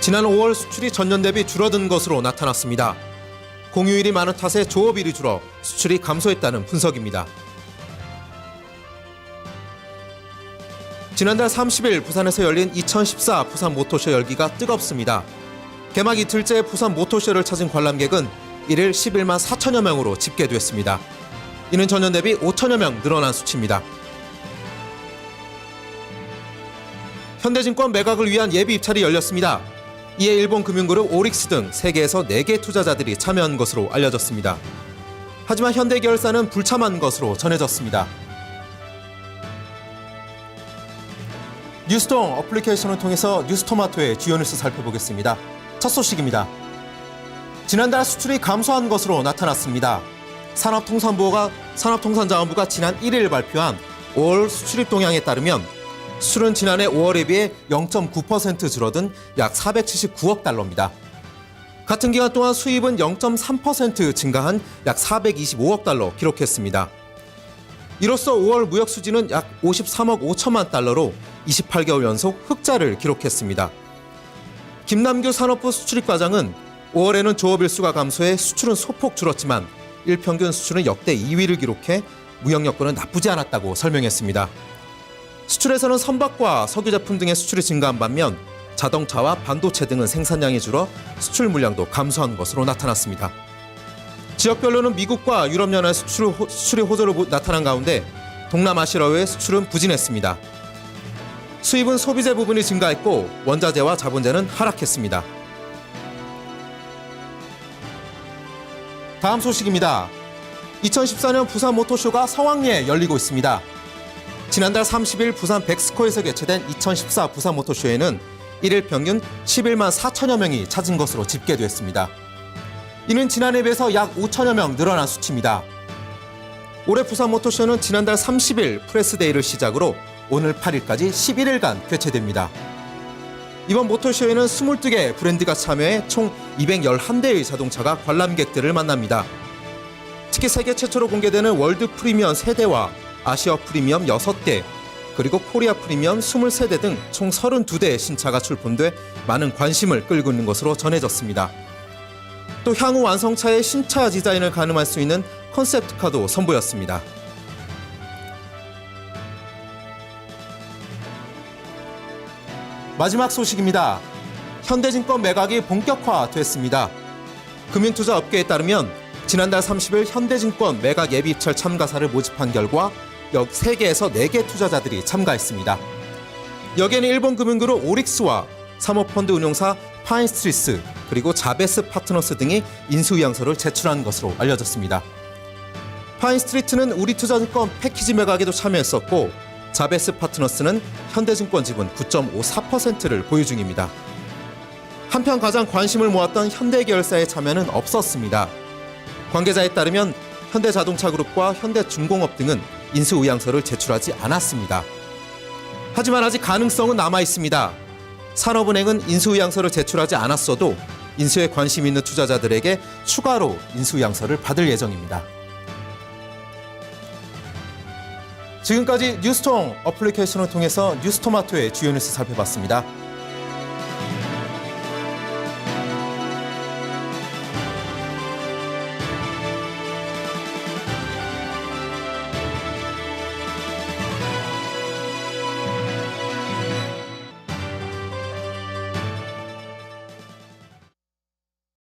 지난 5월 수출이 전년 대비 줄어든 것으로 나타났습니다. 공휴일이 많은 탓에 조업일이 줄어 수출이 감소했다는 분석입니다. 지난달 30일 부산에서 열린 2014 부산 모토쇼 열기가 뜨겁습니다. 개막 이틀째 부산 모토쇼를 찾은 관람객은 1일 11만 4천여 명으로 집계됐습니다. 이는 전년 대비 5천여 명 늘어난 수치입니다. 현대증권 매각을 위한 예비 입찰이 열렸습니다. 이에 일본 금융그룹 오릭스 등 세계에서 4개 투자자들이 참여한 것으로 알려졌습니다. 하지만 현대계열사는 불참한 것으로 전해졌습니다. 뉴스통 어플리케이션을 통해서 뉴스토마토의 주요 뉴스 살펴보겠습니다. 첫 소식입니다. 지난달 수출이 감소한 것으로 나타났습니다. 산업통상자원부가 지난 1일 발표한 5월 수출입 동향에 따르면 수출은 지난해 5월에 비해 0.9% 줄어든 약 479억 달러입니다. 같은 기간 동안 수입은 0.3% 증가한 약 425억 달러 기록했습니다. 이로써 5월 무역 수지는 약 53억 5천만 달러로 28개월 연속 흑자를 기록했습니다. 김남규 산업부 수출입과장은 5월에는 조업일 수가 감소해 수출은 소폭 줄었지만 일평균 수출은 역대 2위를 기록해 무역 여건은 나쁘지 않았다고 설명했습니다. 수출에서는 선박과 석유 제품 등의 수출이 증가한 반면 자동차와 반도체 등은 생산량이 줄어 수출 물량도 감소한 것으로 나타났습니다. 지역별로는 미국과 유럽연합 수출이 호조로 나타난 가운데 동남아시아의 수출은 부진했습니다. 수입은 소비재 부분이 증가했고 원자재와 자본재는 하락했습니다. 다음 소식입니다. 2014년 부산 모토쇼가 성황리에 열리고 있습니다. 지난달 30일 부산 백스코에서 개최된 2014 부산 모토쇼에는 1일 평균 11만 4천여 명이 찾은 것으로 집계됐습니다. 이는 지난해에 비해서 약 5천여 명 늘어난 수치입니다. 올해 부산 모토쇼는 지난달 30일 프레스데이를 시작으로 오늘 8일까지 11일간 개최됩니다. 이번 모토쇼에는 22개 브랜드가 참여해 총 211대의 자동차가 관람객들을 만납니다. 특히 세계 최초로 공개되는 월드 프리미엄 3대와 아시아 프리미엄 6대, 그리고 코리아 프리미엄 23대 등 총 32대의 신차가 출품돼 많은 관심을 끌고 있는 것으로 전해졌습니다. 또 향후 완성차의 신차 디자인을 가늠할 수 있는 컨셉트카도 선보였습니다. 마지막 소식입니다. 현대증권 매각이 본격화됐습니다. 금융투자업계에 따르면 지난달 30일 현대증권 매각 예비 입찰 참가사를 모집한 결과 약 3개에서 4개 투자자들이 참가했습니다. 여기에는 일본 금융그룹 오릭스와 사모펀드 운용사 파인스트리트 그리고 자베스 파트너스 등이 인수의향서를 제출한 것으로 알려졌습니다. 파인스트리트는 우리투자증권 패키지 매각에도 참여했었고 자베스 파트너스는 현대증권 지분 9.54%를 보유 중입니다. 한편 가장 관심을 모았던 현대계열사의 참여는 없었습니다. 관계자에 따르면 현대자동차그룹과 현대중공업 등은 인수의향서를 제출하지 않았습니다. 하지만 아직 가능성은 남아 있습니다. 산업은행은 인수의향서를 제출하지 않았어도 인수에 관심 있는 투자자들에게 추가로 인수의향서를 받을 예정입니다. 지금까지 뉴스통 어플리케이션을 통해서 뉴스토마토의 주요 뉴스 살펴봤습니다.